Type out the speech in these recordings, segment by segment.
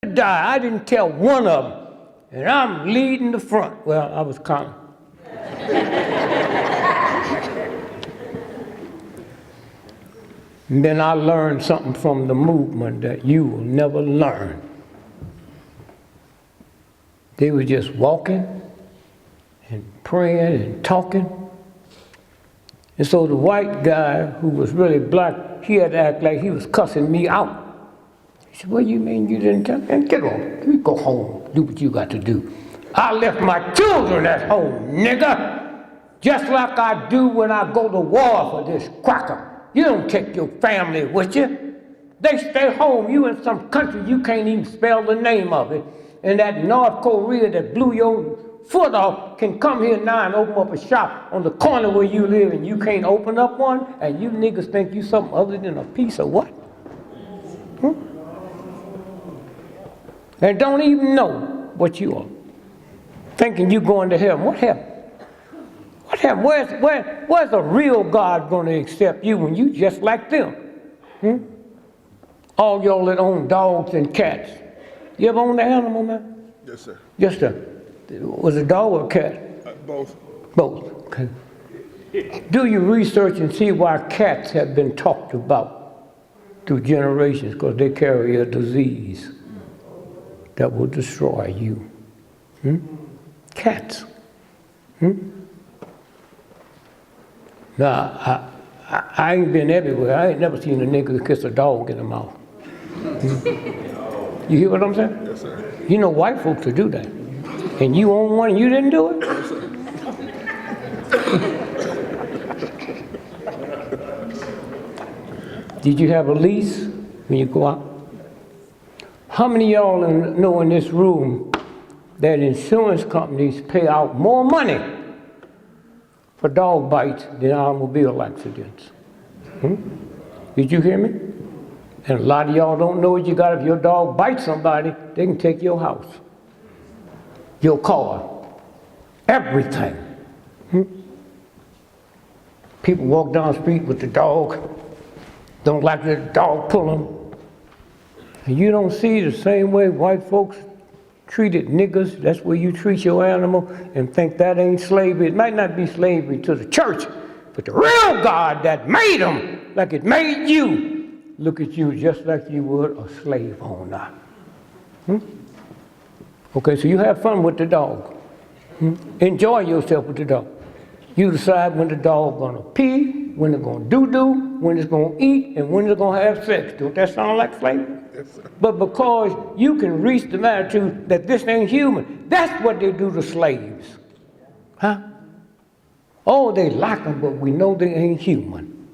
die. I didn't tell one of them. And I'm leading the front. Well, I was counting. And then I learned something from the movement that you will never learn. They were just walking and praying and talking. And so the white guy, who was really black, he had to act like he was cussing me out. He said, what do you mean you didn't tell me? And get on, you go home, do what you got to do. I left my children at home, nigga. Just like I do when I go to war for this cracker. You don't take your family with you. They stay home. You in some country you can't even spell the name of it. And that North Korea that blew your foot off can come here now and open up a shop on the corner where you live and you can't open up one, and you niggas think you something other than a piece of what? And don't even know what you are. Thinking you going to heaven. What heaven? What heaven? Where's a real God going to accept you when you just like them? All y'all that own dogs and cats. You ever owned an animal, man? Yes, sir. Yes, sir. Was it a dog or a cat? Both. Both, okay. Do your research and see why cats have been talked about through generations, because they carry a disease that will destroy you. Cats. Now, I ain't been everywhere. I ain't never seen a nigga kiss a dog in the mouth. You hear what I'm saying? Yes, sir. You know white folks will do that. And you own one and you didn't do it? Yes, sir. Did you have a lease when you go out? How many of y'all know in this room that insurance companies pay out more money for dog bites than automobile accidents? Did you hear me? And a lot of y'all don't know what you got. If your dog bites somebody, they can take your house, your car, everything. People walk down the street with the dog, don't like the dog pull them. And you don't see the same way white folks treated niggers. That's where you treat your animal and think that ain't slavery. It might not be slavery to the church, but the real God that made them, like it made you, look at you just like you would a slave owner. Okay, so you have fun with the dog. Enjoy yourself with the dog. You decide when the dog gonna pee, when it's gonna doo-doo, when it's gonna eat, and when it's gonna have sex. Don't that sound like slavery? Yes, sir. But because you can reach the attitude that this ain't human, that's what they do to slaves. Oh, they like them, but we know they ain't human.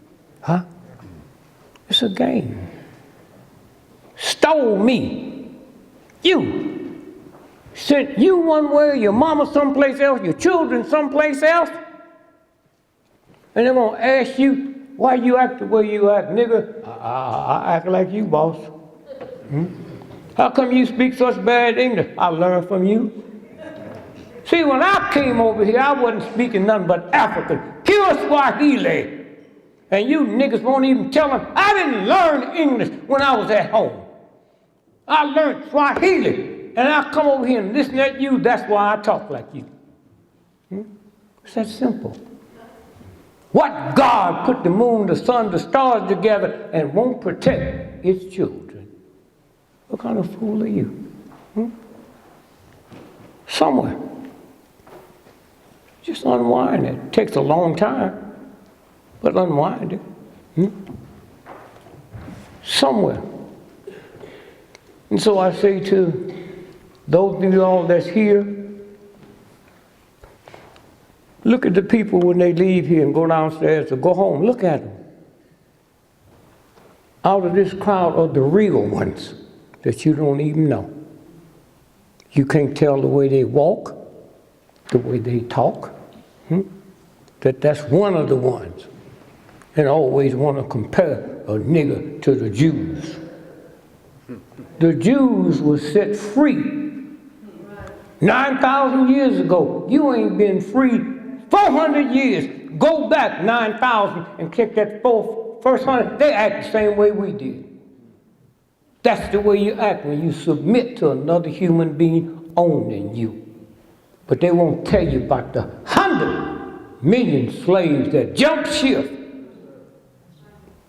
It's a game. Stole me. You. Sent you one way, your mama someplace else, your children someplace else. And they're gonna ask you, why you act the way you act, nigga? I act like you, boss. How come you speak such bad English? I learned from you. See, when I came over here, I wasn't speaking nothing but African, pure Swahili. And you niggas won't even tell them, I didn't learn English when I was at home. I learned Swahili. And I come over here and listen at you, that's why I talk like you. It's that simple. What God put the moon, the sun, the stars together and won't protect its children? What kind of fool are you? Somewhere. Just unwind it. It takes a long time, but unwind it. Somewhere. And so I say to those of y'all that's here, look at the people when they leave here and go downstairs or go home. Look at them. Out of this crowd are the real ones that you don't even know. You can't tell the way they walk, the way they talk, that's one of the ones. And I always want to compare a nigger to the Jews. The Jews were set free 9,000 years ago. You ain't been free 400 years. Go back 9,000 and check that first 100. They act the same way we did. That's the way you act when you submit to another human being owning you. But they won't tell you about the 100 million slaves that jump ship.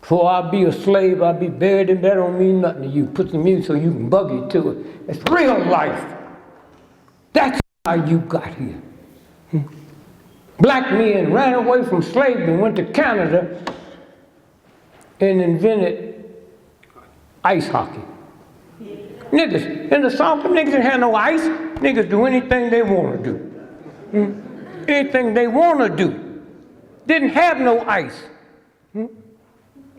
Before I be a slave, I'll be buried in bed, don't mean nothing to you. Put some music so you can buggy to it. It's real life. That's how you got here. Black men ran away from slavery, went to Canada, and invented ice hockey. Niggas, in the South, the niggas didn't have no ice. Niggas do anything they want to do. Anything they want to do. Didn't have no ice.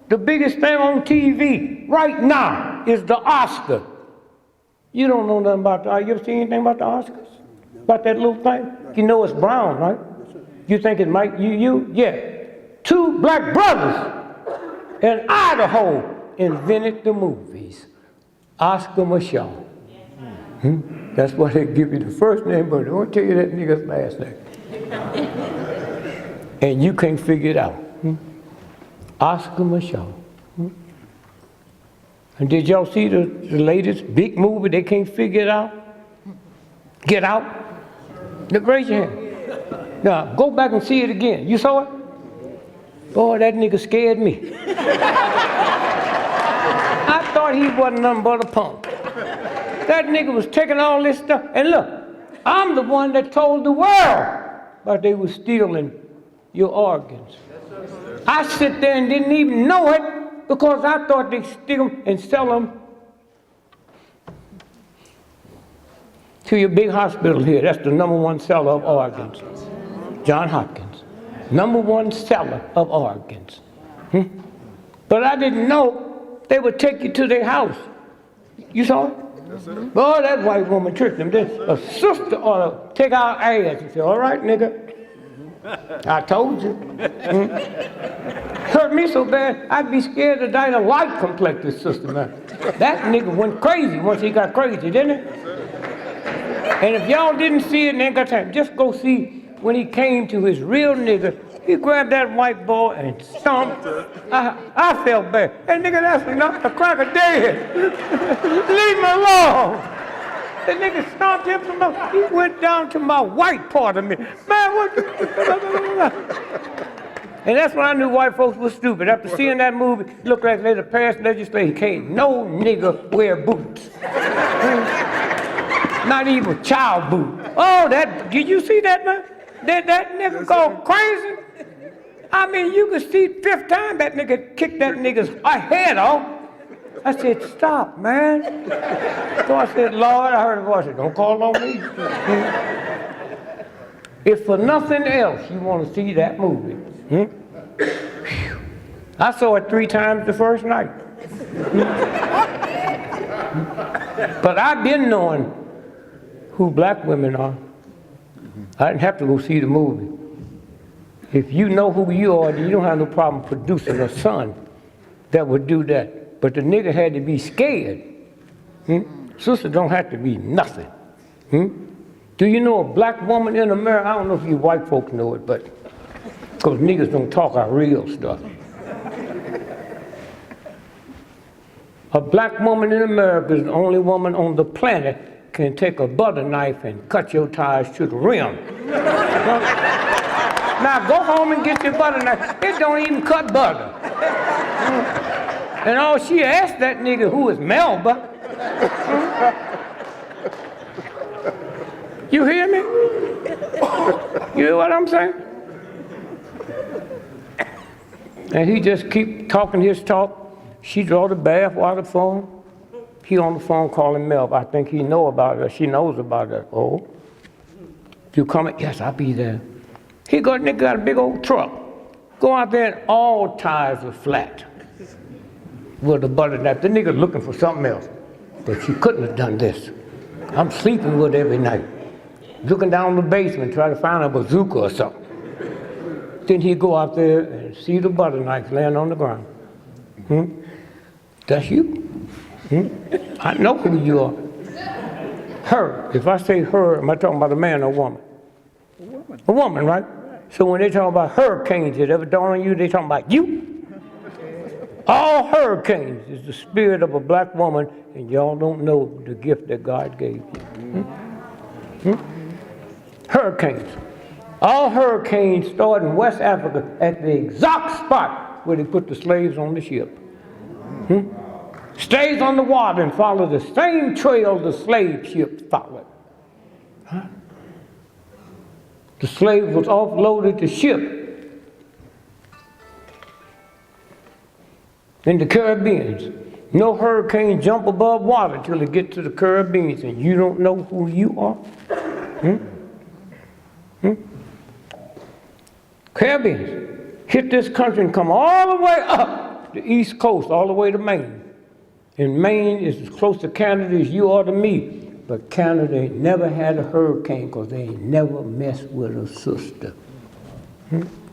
The biggest thing on TV right now is the Oscar. You don't know nothing about the, you ever seen anything about the Oscars? About that little thing? You know it's brown, right? You think it might, yeah. 2 black brothers in Idaho invented the movies. Oscar Michelle. That's why they give you the first name, but they won't tell you that nigga's last name. And you can't figure it out. Oscar Michelle. And did y'all see the latest big movie they can't figure it out? Get Out? Raise your hand. Now, go back and see it again. You saw it? Boy, that nigga scared me. I thought he wasn't nothing but a punk. That nigga was taking all this stuff. And look, I'm the one that told the world but they were stealing your organs. I sit there and didn't even know it because I thought they'd steal them and sell them to your big hospital here. That's the #1 seller of organs. John Hopkins, #1 seller of organs. But I didn't know they would take you to their house. You saw it? Yes, sir. Boy, that white woman tricked them. A sister ought to take our ass and say, all right, nigga, I told you. Hurt me so bad, I'd be scared to die. The light complected sister, man. That nigga went crazy once he got crazy, didn't he? And if y'all didn't see it and ain't got time, just go see when he came to his real nigga. He grabbed that white boy and stomped. I felt bad. That nigga, that's enough to crack a dead. Leave me alone. The nigga stomped him from my, he went down to my white part of me. Man, what? And that's when I knew white folks were stupid. After seeing that movie, it looked like they passed legislation. Can't no nigga wear boots. Not even child boot. Oh, that, did you see that, man? Did that nigga go crazy? I mean, you could see fifth time that nigga kicked that nigga's head off. I said, stop, man. So I said, Lord, I heard a voice. I said, don't call on me. If for nothing else you want to see that movie. I saw it 3 times the first night. But I've been knowing who black women are. I didn't have to go see the movie. If you know who you are, then you don't have no problem producing a son that would do that. But the nigga had to be scared. Sister don't have to be nothing. Do you know a black woman in America? I don't know if you white folks know it, but because niggas don't talk our real stuff. A black woman in America is the only woman on the planet can take a butter knife and cut your tires to the rim. Now go home and get your butter knife. It don't even cut butter. And all she asked that nigga, who is Melba? You hear me? You hear what I'm saying? And he just keep talking his talk. She draw the bath water for him. He on the phone calling Melba. I think he know about it. She knows about it. Oh, you coming? Yes, I'll be there. He nigga got a big old truck. Go out there and all tires are flat. With the butter knife. The nigga looking for something else. But she couldn't have done this. I'm sleeping with her every night. Looking down the basement, trying to find a bazooka or something. Then he'd go out there and see the butter knife laying on the ground. That's you? I know who you are. Her. If I say her, am I talking about a man or a woman? A woman, right? So when they talk about hurricanes, it ever dawn on you, they talking about you? All hurricanes is the spirit of a black woman, and y'all don't know the gift that God gave you. Hurricanes. All hurricanes start in West Africa at the exact spot where they put the slaves on the ship. Stays on the water and follow the same trail the slave ship followed. The slave was offloaded the ship in the Caribbean. No hurricane jump above water till it gets to the Caribbean, and you don't know who you are? Caribbean hit this country and come all the way up the East Coast, all the way to Maine. And Maine is as close to Canada as you are to me. But Canada ain't never had a hurricane because they ain't never messed with a sister.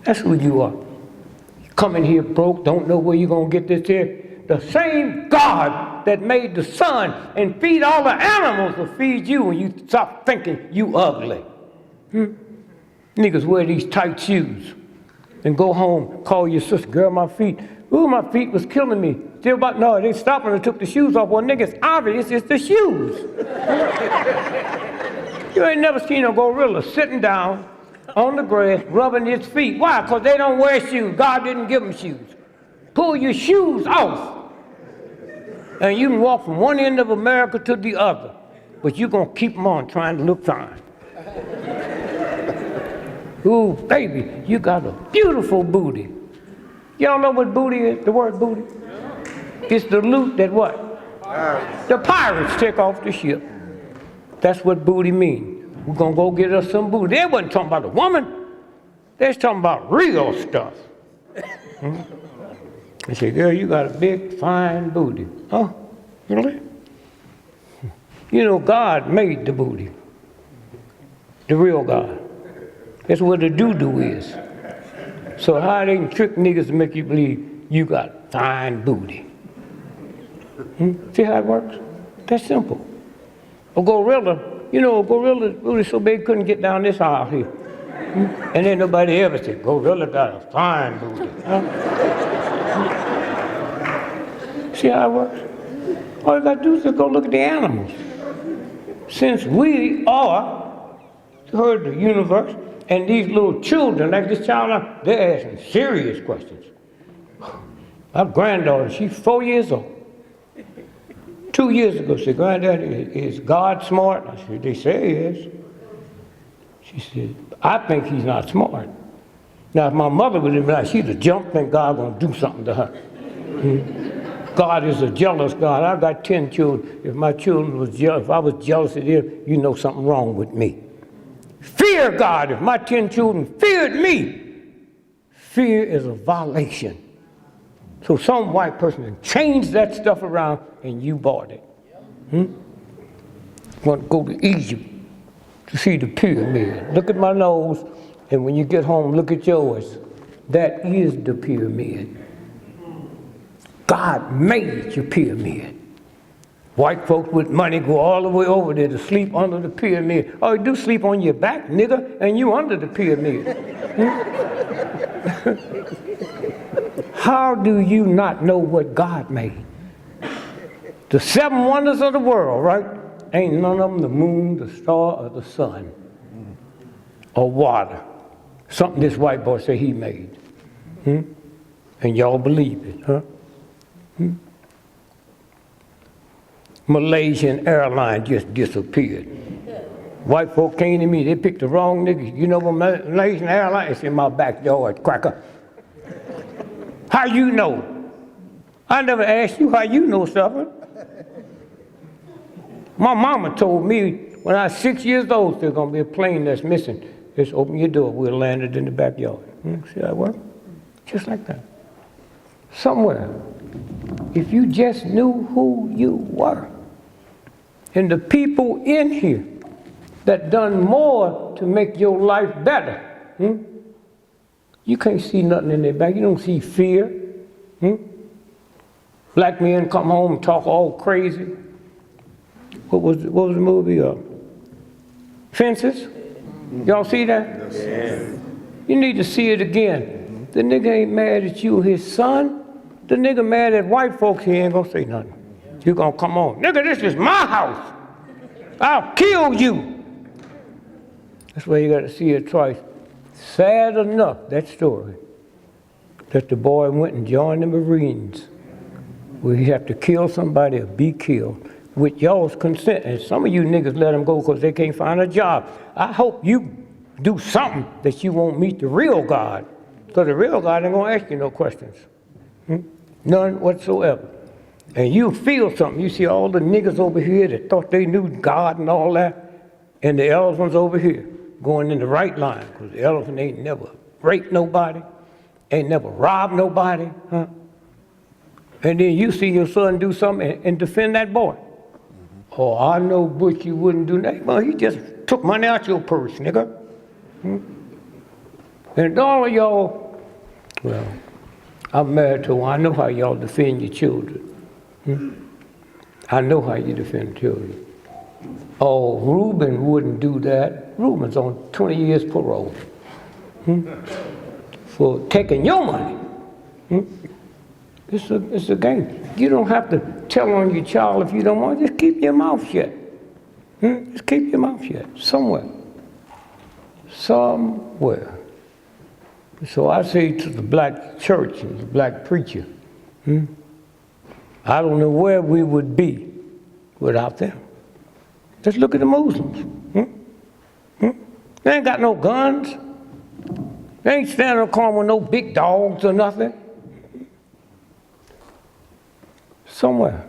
That's who you are. You come in here broke, don't know where you're going to get this here. The same God that made the sun and feed all the animals will feed you when you stop thinking you ugly. Niggas wear these tight shoes and go home, call your sister, girl, my feet. Ooh, my feet was killing me. Still about, no, they stopped and took the shoes off. Well, nigga, it's obvious it's the shoes. You ain't never seen a gorilla sitting down on the grass, rubbing its feet. Why? Because they don't wear shoes. God didn't give them shoes. Pull your shoes off. And you can walk from one end of America to the other. But you're going to keep them on trying to look fine. Ooh, baby, you got a beautiful booty. Y'all know what booty is, the word booty? It's the loot that what? The pirates take off the ship. That's what booty means. We're going to go get us some booty. They wasn't talking about a woman. They was talking about real stuff. They say, girl, you got a big, fine booty. Oh, really? You know, God made the booty. The real God. That's where the doo-doo is. So how they can trick niggas to make you believe you got fine booty? See how it works? That's simple. A gorilla, you know, a gorilla's booty so big couldn't get down this aisle here. And then nobody ever said, gorilla got a fine booty. See how it works? All you gotta do is just go look at the animals. Since we are the herd of the universe, and these little children, like this child, they're asking serious questions. My granddaughter, she's 4 years old. 2 years ago, she said, Granddaddy, is God smart? I said, they say he is. She said, I think he's not smart. Now, if my mother would have been like, she'd have jumped, think God gonna do something to her. God is a jealous God. I got 10 children. If my children was jealous, if I was jealous of them, you know something wrong with me. Fear God. If my 10 children feared me, fear is a violation. So some white person can change that stuff around and you bought it. Want to go to Egypt to see the pyramid. Look at my nose, and when you get home, look at yours. That is the pyramid. God made your pyramid. White folks with money go all the way over there to sleep under the pyramid. Oh, you do sleep on your back, nigga, and you under the pyramid. How do you not know what God made? The 7 wonders of the world, right? Ain't none of them the moon, the star, or the sun, or water. Something this white boy said he made. And y'all believe it, huh? Malaysian airline just disappeared. White folk came to me, they picked the wrong niggas. You know what Malaysian airline? It's in my backyard, cracker. How you know? I never asked you how you know something. My mama told me when I was 6 years old, there's gonna be a plane that's missing. Just open your door, we'll land it in the backyard. See how it works? Just like that. Somewhere, if you just knew who you were, and the people in here that done more to make your life better, you can't see nothing in their back. You don't see fear. Black men come home and talk all crazy. What was the movie? Fences? Y'all see that? Yes. You need to see it again. The nigga ain't mad at you, his son. The nigga mad at white folks, he ain't gonna say nothing. You gonna come on, nigga, this is my house. I'll kill you. That's why you gotta see it twice. Sad enough, that story, that the boy went and joined the Marines, where he have to kill somebody or be killed with y'all's consent. And some of you niggas let them go because they can't find a job. I hope you do something that you won't meet the real God, because the real God ain't gonna ask you no questions. None whatsoever. And you feel something. You see all the niggas over here that thought they knew God and all that, and the elephants over here going in the right line, because the elephant ain't never raped nobody, ain't never robbed nobody, huh? And then you see your son do something and defend that boy. Oh, I know Butch, you wouldn't do that. Well, he just took money out your purse, nigga. And all of y'all, well, I'm married to one. I know how y'all defend your children. I know how you defend children. Oh, Reuben wouldn't do that. Reuben's on 20 years parole for taking your money. It's a game. You don't have to tell on your child if you don't want. Just keep your mouth shut. Just keep your mouth shut. Somewhere. Somewhere. So I say to the black church and the black preacher, I don't know where we would be without them. Just look at the Muslims. They ain't got no guns. They ain't standing on the corner with no big dogs or nothing. Somewhere,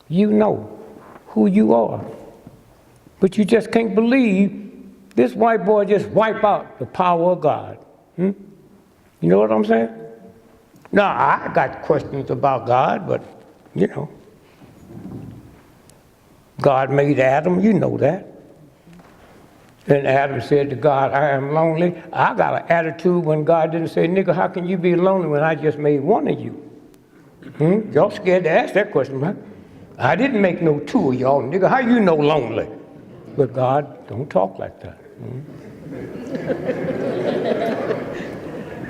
you know who you are. But you just can't believe this white boy just wipe out the power of God. You know what I'm saying? Now, I got questions about God, but, you know, God made Adam, you know that. And Adam said to God, I am lonely. I got an attitude when God didn't say, nigga, how can you be lonely when I just made one of you? Y'all scared to ask that question, huh? I didn't make no two of y'all, nigga. How you know lonely? But God don't talk like that.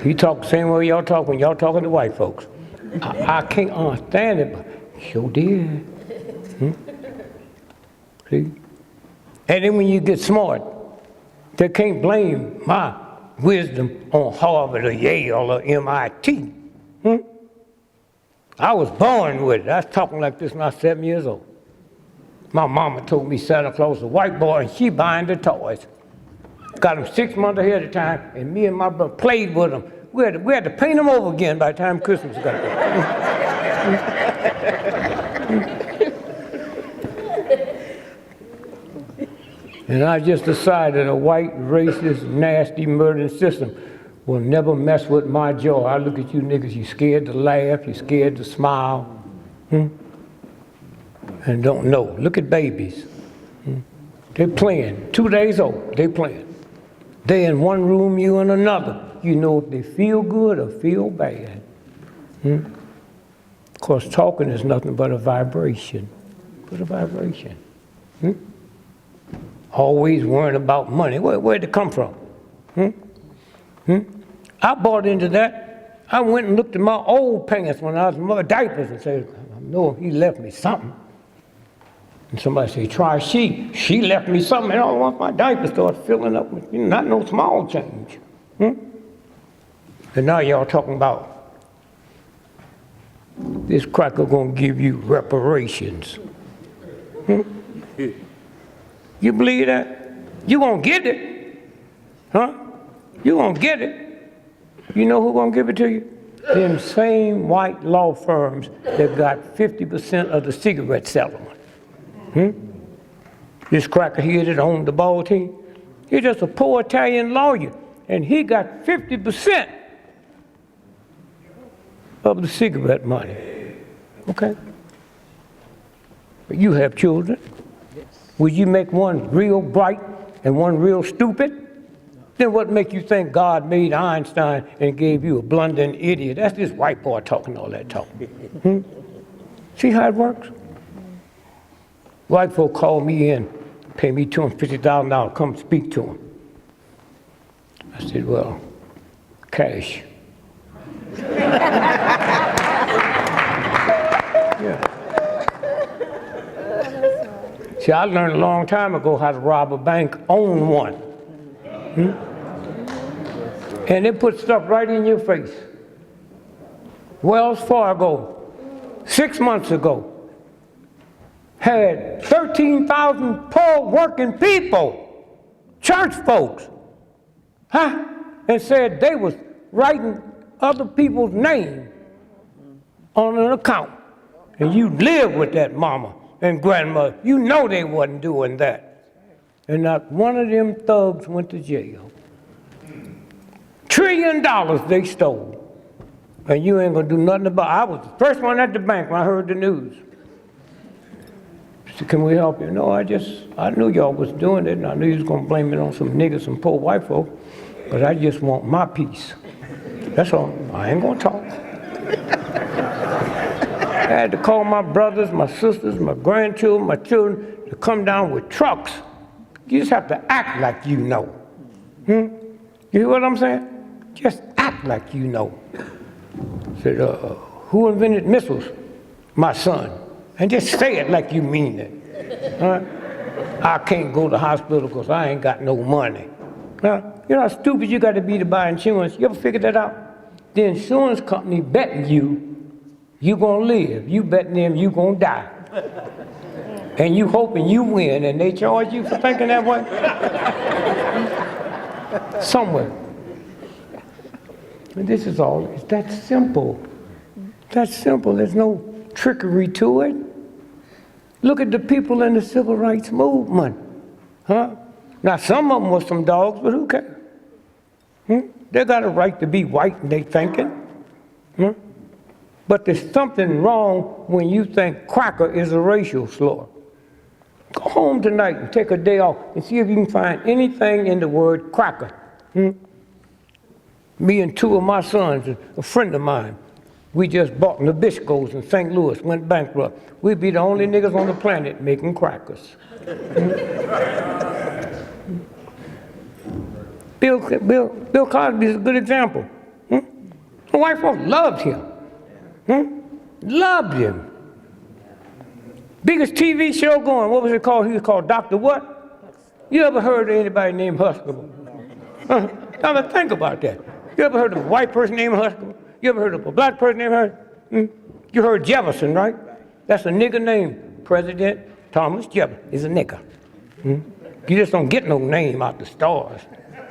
He talk the same way y'all talk when y'all talking to white folks. I can't understand it, but sure did. See? And then when you get smart, they can't blame my wisdom on Harvard or Yale or MIT. I was born with it. I was talking like this when I was 7 years old. My mama told me Santa Claus was a white boy and she buying the toys. Got them 6 months ahead of time, and me and my brother played with them. We had to paint them over again by the time Christmas got there. And I just decided a white, racist, nasty, murdering system will never mess with my joy. I look at you niggas, you scared to laugh, you scared to smile, and don't know. Look at babies. They're playing, 2 days old, they playing. They in one room, you in another. You know if they feel good or feel bad. Of course, talking is nothing but a vibration. But a vibration. Always worrying about money. Where'd it come from? I bought into that. I went and looked at my old pants when I was in my diapers and said, I know he left me something. And somebody said, try she. She left me something, and all at once my diapers started filling up with not no small change. And now y'all talking about this cracker gonna give you reparations. You believe that? You gonna get it, huh? You gonna get it. You know who gonna give it to you? Them same white law firms that got 50% of the cigarette settlement. This cracker here that owned the ball team, he's just a poor Italian lawyer, and he got 50% of the cigarette money. Okay? But you have children. Would you make one real bright and one real stupid? Then what make you think God made Einstein and gave you a blundering idiot? That's this white boy talking all that talk. See how it works? White folk call me in, pay me $250,000, come speak to them. I said, well, cash. See, I learned a long time ago how to rob a bank, own one. And they put stuff right in your face. Wells Fargo, 6 months ago, had 13,000 poor working people, church folks, and said they was writing other people's name on an account. And you live with that mama and grandmother. You know they wasn't doing that. And not one of them thugs went to jail. $1 trillion they stole. And you ain't gonna do nothing about it. I was the first one at the bank when I heard the news. I said, can we help you? No, I knew y'all was doing it, and I knew you was gonna blame it on some niggas, some poor white folk, but I just want my piece. That's all. I ain't gonna talk. I had to call my brothers, my sisters, my grandchildren, my children to come down with trucks. You just have to act like you know. You hear what I'm saying? Just act like you know. I said, who invented missiles? My son. And just say it like you mean it. I can't go to the hospital because I ain't got no money. You know how stupid you got to be to buy insurance? You ever figured that out? The insurance company betting you gonna live. You betting them you gonna die. And you hoping you win, and they charge you for thinking that way? Somewhere. And this is all, it's that simple. That's simple, there's no trickery to it. Look at the people in the civil rights movement. Now some of them were some dogs, but who cares? They got a right to be white and they thinking. But there's something wrong when you think cracker is a racial slur. Go home tonight and take a day off and see if you can find anything in the word cracker. Me and two of my sons, a friend of mine, we just bought Nabisco's in St. Louis, went bankrupt. We'd be the only niggas on the planet making crackers. Bill Cosby is a good example. The white folks loved him. Loved him. Biggest TV show going, what was it called? He was called Dr. What? You ever heard of anybody named Huxtable? Now think about that. You ever heard of a white person named Huxtable? You ever heard of a black person named Huxtable? You heard Jefferson, right? That's a nigger name. President Thomas Jefferson is a nigger. You just don't get no name out the stars.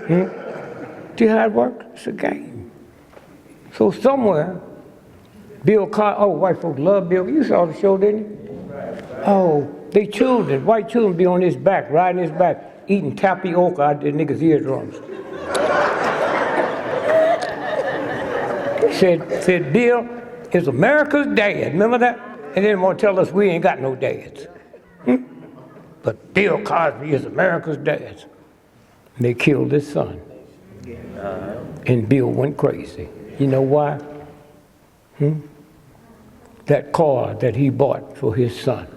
See how it works? It's a game. So somewhere, Bill Cosby, white folks love Bill. You saw the show, didn't you? Oh, they children, white children be on his back, riding his back, eating tapioca out their niggas' eardrums. said Bill is America's dad, remember that? And they didn't want to tell us we ain't got no dads. But Bill Cosby is America's dad. And they killed his son. And Bill went crazy. You know why? That car that he bought for his son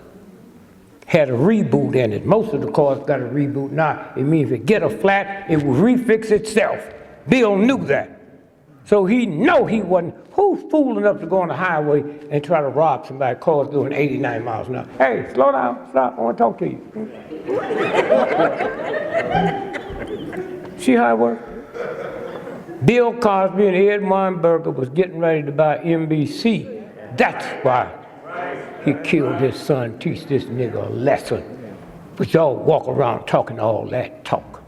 had a reboot in it. Most of the cars got a reboot now. It means if it get a flat, it will refix itself. Bill knew that. So he know he wasn't, who's fool enough to go on the highway and try to rob somebody, cars doing 89 miles an hour? Hey, slow down, stop, I want to talk to you. See how it works? Bill Cosby and Ed Weinberger was getting ready to buy NBC. That's why he killed his son, teach this nigga a lesson. But y'all walk around talking all that talk.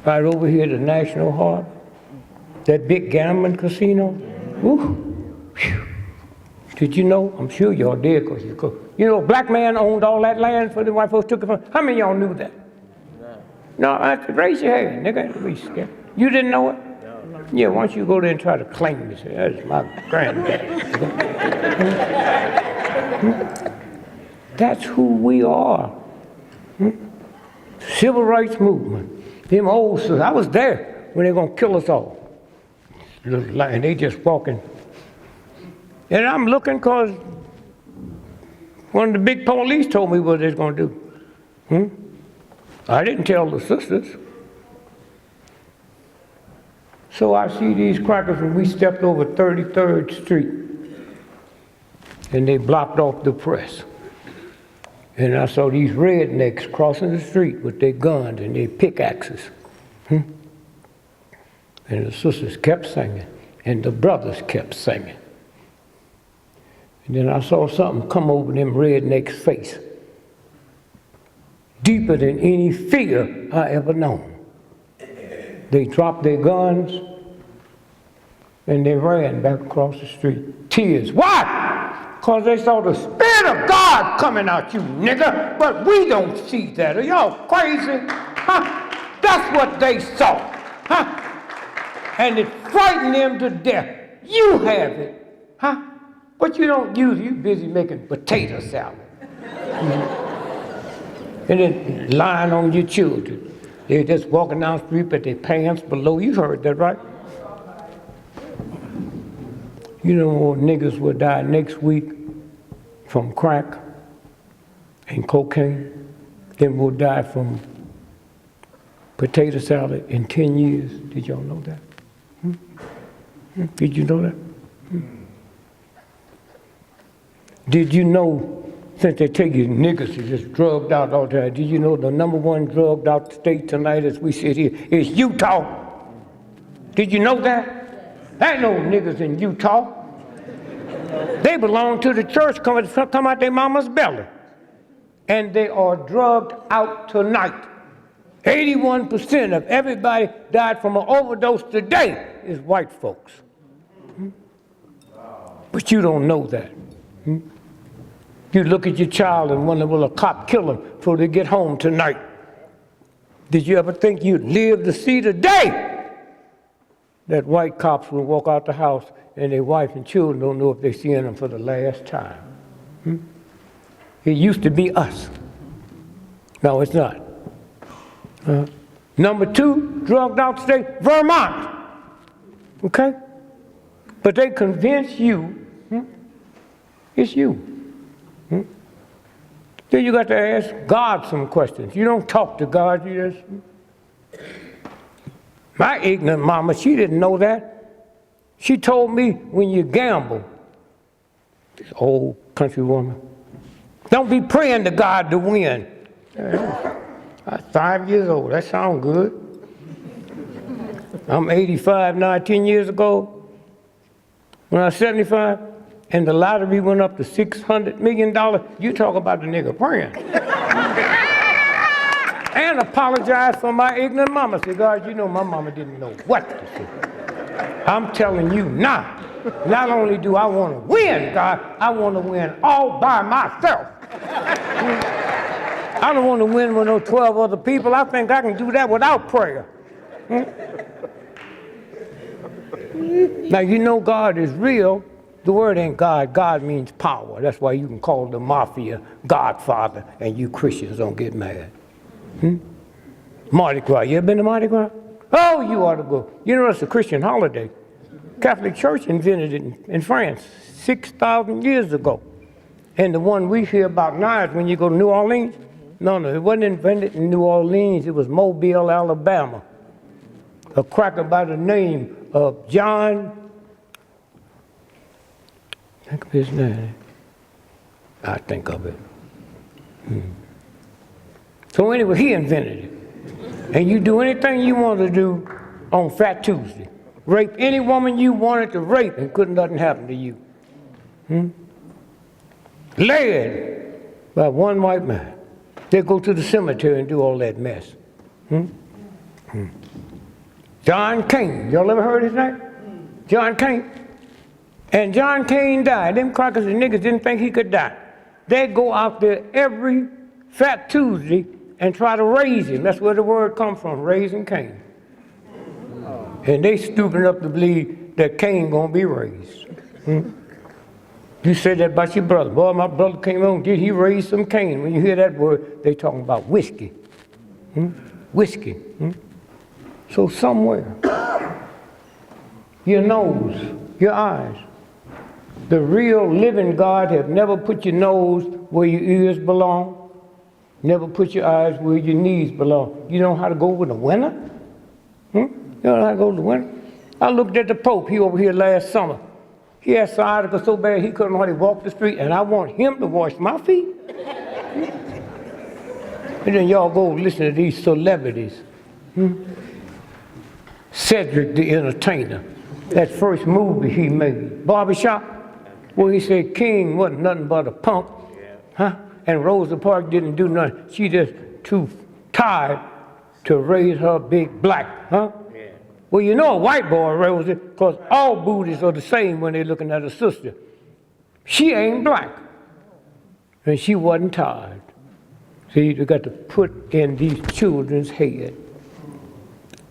Right over here, the National Harbor, that big gambling casino. Woo. Did you know? I'm sure y'all did, because you know, a black man owned all that land for the white folks took it from. How many of y'all knew that? No, raise your hand, nigga. Don't be scared. You didn't know it? Yeah, why don't you go there and try to claim it? Say, that's my granddad. That's who we are. Civil rights movement. Them old sisters. I was there when they were going to kill us all. And they just walking. And I'm looking because one of the big police told me what they was going to do. I didn't tell the sisters. So I see these crackers when we stepped over 33rd Street and they blocked off the press. And I saw these rednecks crossing the street with their guns and their pickaxes. And the sisters kept singing, and the brothers kept singing. And then I saw something come over them rednecks' face, deeper than any fear I ever known. They dropped their guns, and they ran back across the street. Tears. Why? Because they saw the Spirit of God coming out, you nigger. But we don't see that. Are y'all crazy? Huh? That's what they saw. Huh? And it frightened them to death. You have it. Huh? But you don't use it. You're busy making potato salad. And then lying on your children. They're just walking down the street, but their pants below. You heard that, right? You know, more niggas will die next week from crack and cocaine than will die from potato salad in 10 years. Did y'all know that? Did you know that? Did you know, since they take you niggas is just drugged out all the time, did you know the #1 drugged out state tonight as we sit here is Utah? Did you know that? There ain't no niggas in Utah. They belong to the church, come out their mama's belly. And they are drugged out tonight. 81% of everybody died from an overdose today is white folks. But you don't know that. You look at your child and wonder, will a cop kill him before they get home tonight? Did you ever think you'd live to see the day that white cops will walk out the house and their wife and children don't know if they're seeing them for the last time? It used to be us. No, it's not. #2, drugged out state, Vermont. Okay? But they convince you it's you. Then you got to ask God some questions. You don't talk to God, you just. My ignorant mama, she didn't know that. She told me when you gamble, this old country woman, don't be praying to God to win. I'm 5 years old, that sounds good. I'm 85 now, 10 years ago. When I was 75, and the lottery went up to $600 million, you talk about the nigga praying. And apologize for my ignorant mama. Say, God, you know my mama didn't know what to say. I'm telling you now, not only do I want to win, God, I want to win all by myself. I don't want to win with no 12 other people. I think I can do that without prayer. Now, you know God is real. The word ain't God. God means power. That's why you can call the mafia Godfather, and you Christians don't get mad. Mardi Gras. You ever been to Mardi Gras? Oh, you ought to go. You know, it's a Christian holiday. Catholic Church invented it in France 6,000 years ago. And the one we hear about now is when you go to New Orleans. No, it wasn't invented in New Orleans. It was Mobile, Alabama. A cracker by the name of John, think of his name. I think of it. So anyway, he invented it. And you do anything you want to do on Fat Tuesday. Rape any woman you wanted to rape and couldn't nothing happen to you. Led by one white man. They go to the cemetery and do all that mess. John Cain. Y'all ever heard his name? John Cain. And John Cain died. Them crackers and niggas didn't think he could die. They go out there every Fat Tuesday and try to raise him. That's where the word comes from, raising Cain. And they stupid enough to believe that Cain gonna be raised. You said that about your brother. Boy, my brother came on, did he raise some Cain? When you hear that word, they talking about whiskey. Whiskey. So somewhere, your nose, your eyes, the real living God have never put your nose where your ears belong, never put your eyes where your knees belong. You know how to go with the winter? You know how to go with the winter? I looked at the Pope, he over here last summer. He had sciatica so bad he couldn't hardly walk the street, and I want him to wash my feet. And then y'all go listen to these celebrities. Cedric the Entertainer, that first movie he made, Barbershop, where he said King wasn't nothing but a punk, and Rosa Parks didn't do nothing. She just too tired to raise her big black, Well, you know a white boy raised it, because all booties are the same when they're looking at a sister. She ain't black, and she wasn't tired. See, you got to put in these children's head.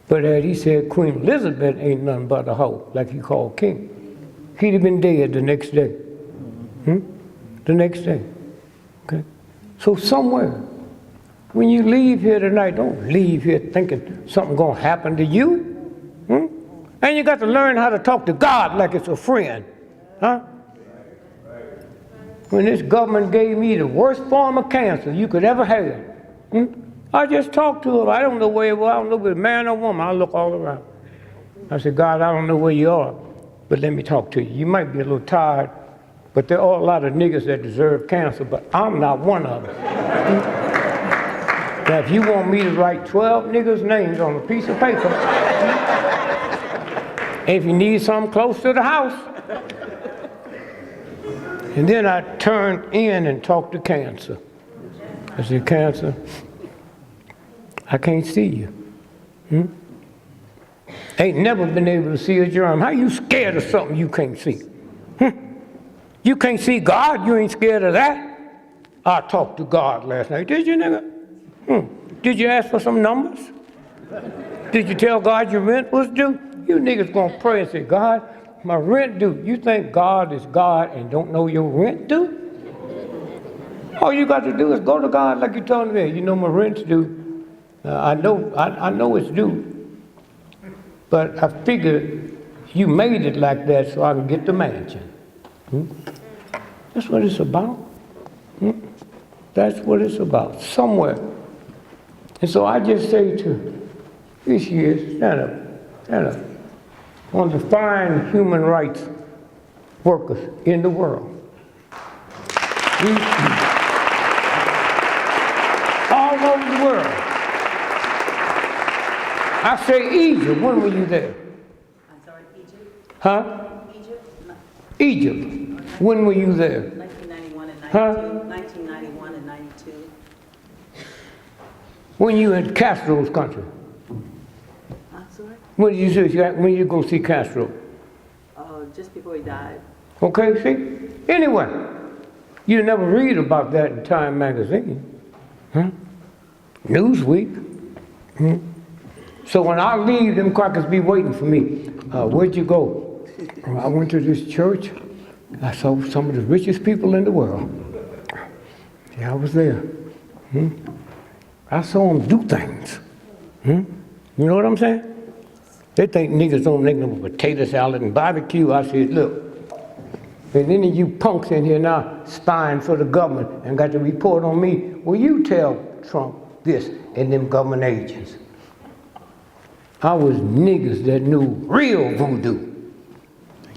But as he said, Queen Elizabeth ain't nothing but a hoe, like he called King. He'd have been dead the next day. The next day. Okay? So somewhere, when you leave here tonight, don't leave here thinking something gonna happen to you. And you got to learn how to talk to God like it's a friend. When this government gave me the worst form of cancer you could ever have, I just talked to him. I don't know where he was. I don't know if it's a man or woman. I look all around. I said, God, I don't know where you are, but let me talk to you. You might be a little tired, but there are a lot of niggas that deserve cancer, but I'm not one of them. Now, if you want me to write 12 niggas' names on a piece of paper, and if you need something close to the house, and then I turned in and talked to cancer. I said, Cancer, I can't see you. Ain't never been able to see a germ. How you scared of something you can't see? You can't see God, you ain't scared of that? I talked to God last night. Did you, nigga? Did you ask for some numbers? Did you tell God your rent was due? You niggas gonna pray and say, God, my rent due. You think God is God and don't know your rent due? All you got to do is go to God like you told me. You know my rent's due. I know it's due, but I figured you made it like that so I can get the mansion. That's what it's about. That's what it's about, somewhere. And so I just say to this year, stand up. One of the fine human rights workers in the world. All over the world. I say Egypt, when were you there? I'm sorry, Egypt? Huh? Egypt? Egypt, when were you there? 1991 and 92. 1991 and 92. When you in Castro's country? I'm sorry? When you go see Castro? Just before he died. Okay, see? Anyway, you never read about that in Time magazine. Newsweek. So when I leave, them crackers be waiting for me. Where'd you go? I went to this church. I saw some of the richest people in the world. Yeah, I was there. I saw them do things. You know what I'm saying? They think niggas don't make no potato salad and barbecue. I said, look, and any of you punks in here now spying for the government and got to report on me, well, you tell Trump this and them government agents. I was niggas that knew real voodoo.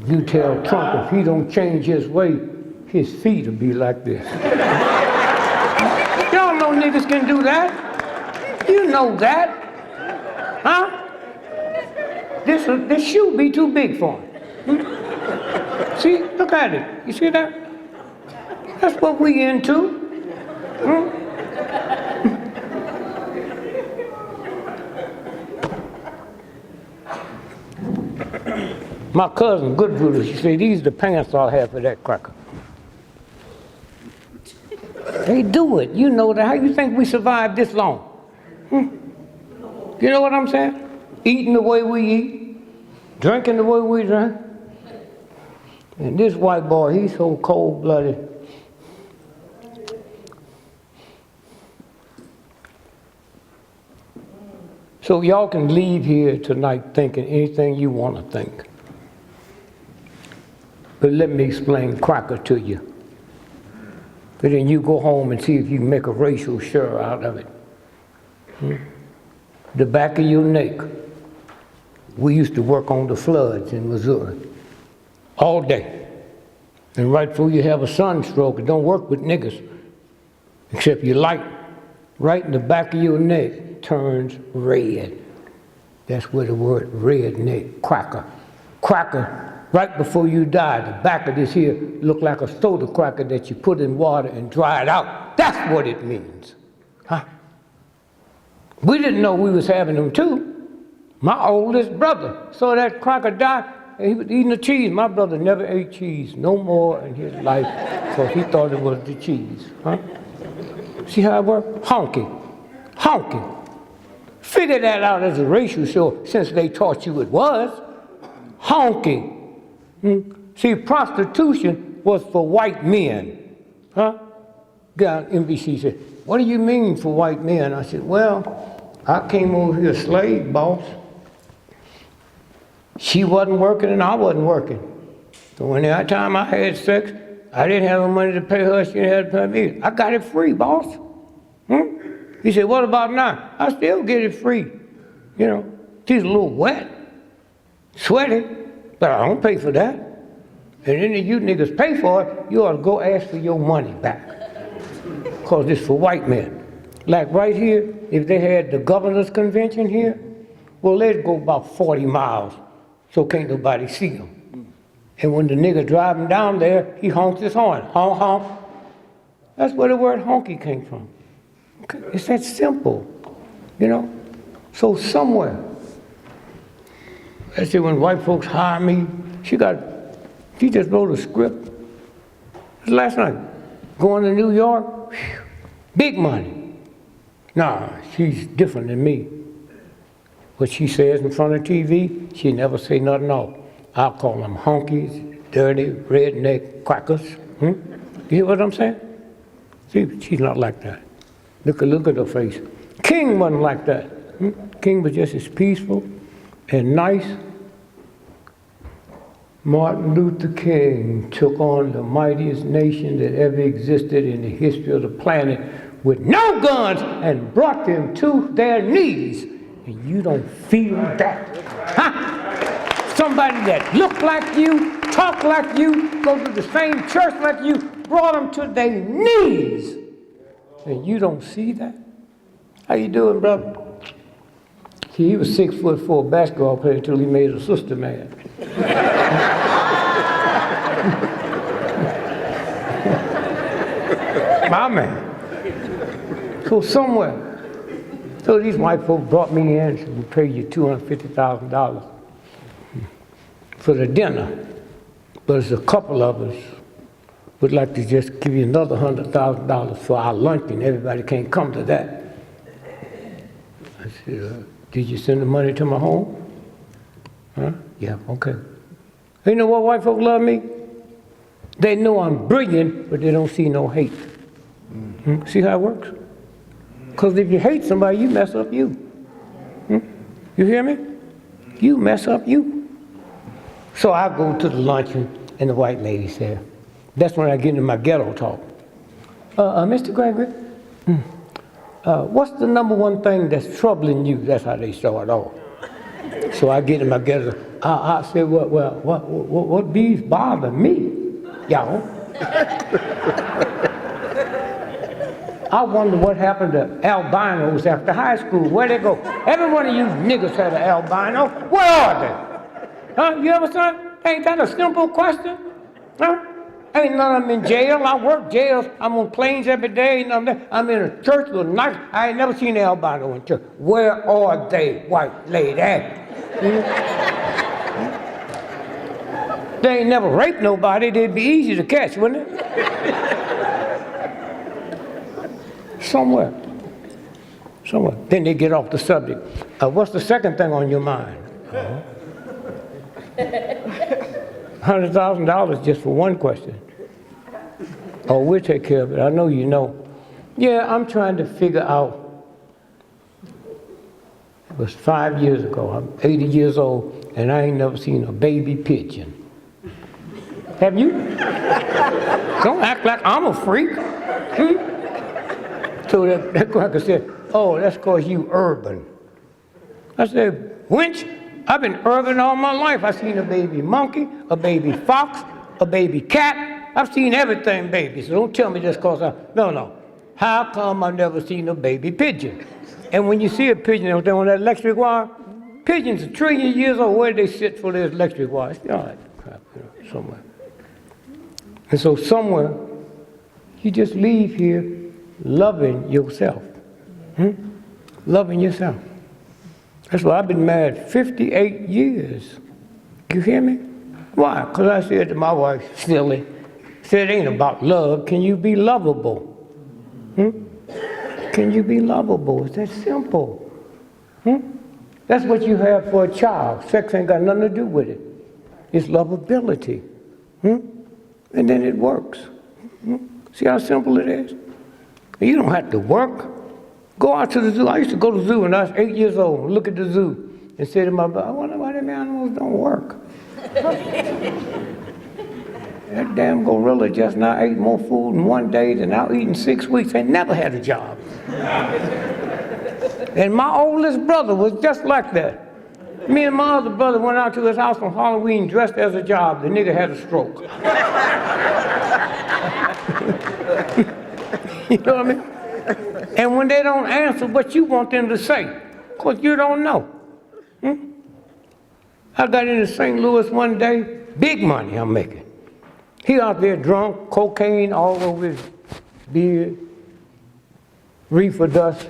You tell Trump if he don't change his way, his feet will be like this. Y'all know niggas can do that. You know that. This shoe be too big for him. See, look at it. You see that? That's what we into. My cousin, good voodoo, she said, these are the pants I'll have for that cracker. They do it. You know that. How you think we survived this long? You know what I'm saying? Eating the way we eat, drinking the way we drink. And this white boy, he's so cold-blooded. So y'all can leave here tonight thinking anything you want to think. But let me explain cracker to you. But then you go home and see if you can make a racial slur out of it. The back of your neck. We used to work on the floods in Missouri all day. And right before you have a sunstroke, it don't work with niggas. Except you light right in the back of your neck, turns red. That's where the word redneck, cracker. Cracker, right before you die, the back of this here look like a soda cracker that you put in water and dry it out. That's what it means. Huh? We didn't know we was having them too. My oldest brother saw that cracker die, and he was eating the cheese. My brother never ate cheese no more in his life because he thought it was the cheese. Huh? See how it works? Honky. Honky. Figure that out as a racial show since they taught you it was. Honky. See, prostitution was for white men. Huh? Guy on NBC said, "What do you mean for white men?" I said, "Well, I came over here a slave, boss. She wasn't working and I wasn't working. So when that time I had sex, I didn't have the money to pay her, she didn't have to pay me. I got it free, boss." He said, "What about now?" I still get it free. You know, she's a little wet, sweaty, but I don't pay for that. And any of you niggas pay for it, you ought to go ask for your money back. Because it's for white men. Like right here, if they had the governor's convention here, well, they'd go about 40 miles, so can't nobody see them. And when the nigga driving down there, he honks his horn, honk, honk. That's where the word honky came from. Okay? It's that simple, you know? So somewhere, I say when white folks hire me, she just wrote a script. Last night, going to New York, whew, big money. Nah, she's different than me. What she says in front of TV, she never say nothing else. I'll call them honkies, dirty, redneck crackers. You hear what I'm saying? See, she's not like that. Look at her face. King wasn't like that. King was just as peaceful and nice. Martin Luther King took on the mightiest nation that ever existed in the history of the planet with no guns and brought them to their knees. And you don't feel that. Huh? Somebody that looked like you, talked like you, go to the same church like you, brought them to their knees. And you don't see that? How you doing, brother? See, he was 6'4" basketball player until he made a sister mad. My man. So somewhere. So these white folks brought me in and said, "We'll pay you $250,000 for the dinner. But it's a couple of us would like to just give you another $100,000 for our luncheon. Everybody can't come to that." I said, "Did you send the money to my home?" Huh? "Yeah, okay." You know what white folk love me? They know I'm brilliant, but they don't see no hate. See how it works? Because if you hate somebody, you mess up you. You hear me? You mess up you. So I go to the luncheon, and the white lady said, that's when I get into my ghetto talk. Mr. Gregory, what's the number one thing that's troubling you? That's how they start off. So I get in my ghetto. I said, what bees bother me, y'all? I wonder what happened to albinos after high school. Where'd they go? Every one of you niggas had an albino. Where are they? Huh? You ever saw it? Ain't that a simple question? Huh? Ain't none of them in jail. I work jails. I'm on planes every day. I'm in a church with nights. I ain't never seen an albino in church. Where are they, white lady? They ain't never raped nobody. They'd be easy to catch, wouldn't it? Somewhere. Then they get off the subject. What's the second thing on your mind? $100,000 just for one question. Oh, we'll take care of it. I know you know. Yeah, I'm trying to figure out. It was 5 years ago. I'm 80 years old, and I ain't never seen a baby pigeon. Have you? Don't act like I'm a freak. So that cracker said, oh, that's because you urban. I said, wench, I've been urban all my life. I've seen a baby monkey, a baby fox, a baby cat. I've seen everything, baby. So don't tell me just because no. How come I've never seen a baby pigeon? And when you see a pigeon on that electric wire, pigeons are trillions of years old. Where do they sit for their electric wires? You know, that crap, somewhere. And so somewhere, you just leave here loving yourself. Loving yourself. That's why I've been married 58 years. You hear me? Why? Because I said to my wife, silly, said it ain't about love. Can you be lovable? Can you be lovable? It's that simple. That's what you have for a child. Sex ain't got nothing to do with it. It's lovability. And then it works. See how simple it is? You don't have to work. Go out to the zoo. I used to go to the zoo when I was 8 years old and look at the zoo and say to my brother, I wonder why them animals don't work. That damn gorilla just now ate more food in one day than I eat in 6 weeks. They never had a job. And my oldest brother was just like that. Me and my other brother went out to his house on Halloween dressed as a job. The nigga had a stroke. You know what I mean? And when they don't answer what you want them to say, because you don't know. I got into St. Louis one day, big money I'm making. He out there drunk, cocaine all over his beard, reefer dust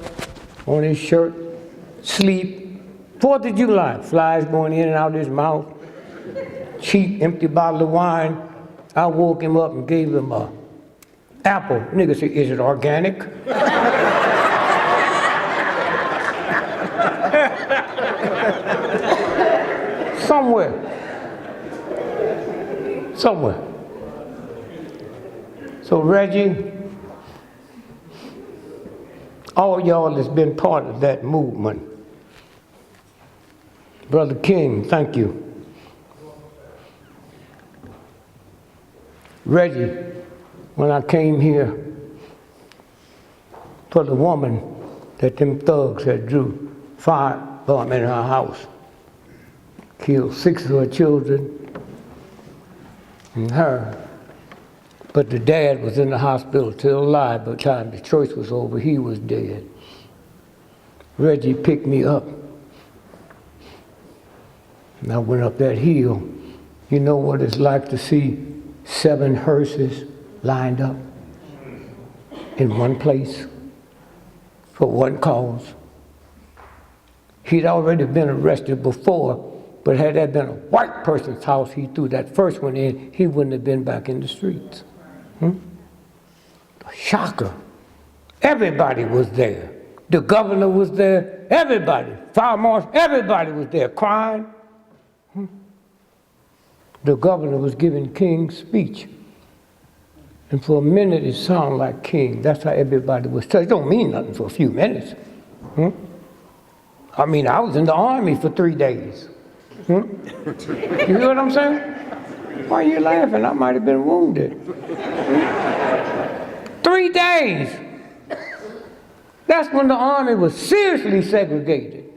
on his shirt, sleep. 4th of July, flies going in and out of his mouth, cheap, empty bottle of wine. I woke him up and gave him a apple. Nigga said, is it organic? Somewhere. So Reggie, all y'all that's been part of that movement. Brother King, thank you. Reggie, when I came here for the woman that them thugs had drew firebomb in her house, killed 6 of her children and her. But the dad was in the hospital still alive by the time the choice was over. He was dead. Reggie picked me up. And I went up that hill. You know what it's like to see 7 hearses lined up in one place for one cause. He'd already been arrested before, but had that been a white person's house, he threw that first one in, he wouldn't have been back in the streets. A shocker. Everybody was there. The governor was there. Everybody. Fire marshal, everybody was there crying. The governor was giving King's speech. And for a minute it sounded like King. That's how everybody was touched. It don't mean nothing for a few minutes. I mean, I was in the army for 3 days. You hear what I'm saying? Why are you laughing? I might have been wounded. 3 days. That's when the army was seriously segregated.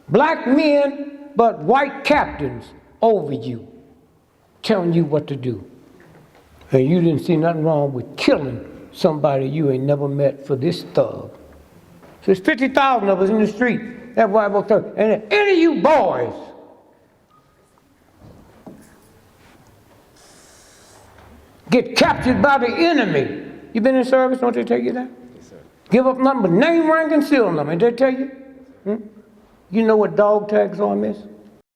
Black men, but white captains over you, telling you what to do. And you didn't see nothing wrong with killing somebody you ain't never met for this thug. So there's 50,000 of us in the street. That white boy thug. And any of you boys get captured by the enemy. You been in service? Don't they tell you that? Yes, sir. Give up nothing but name, rank, and serial number. Did they tell you? You know what dog tags are, miss?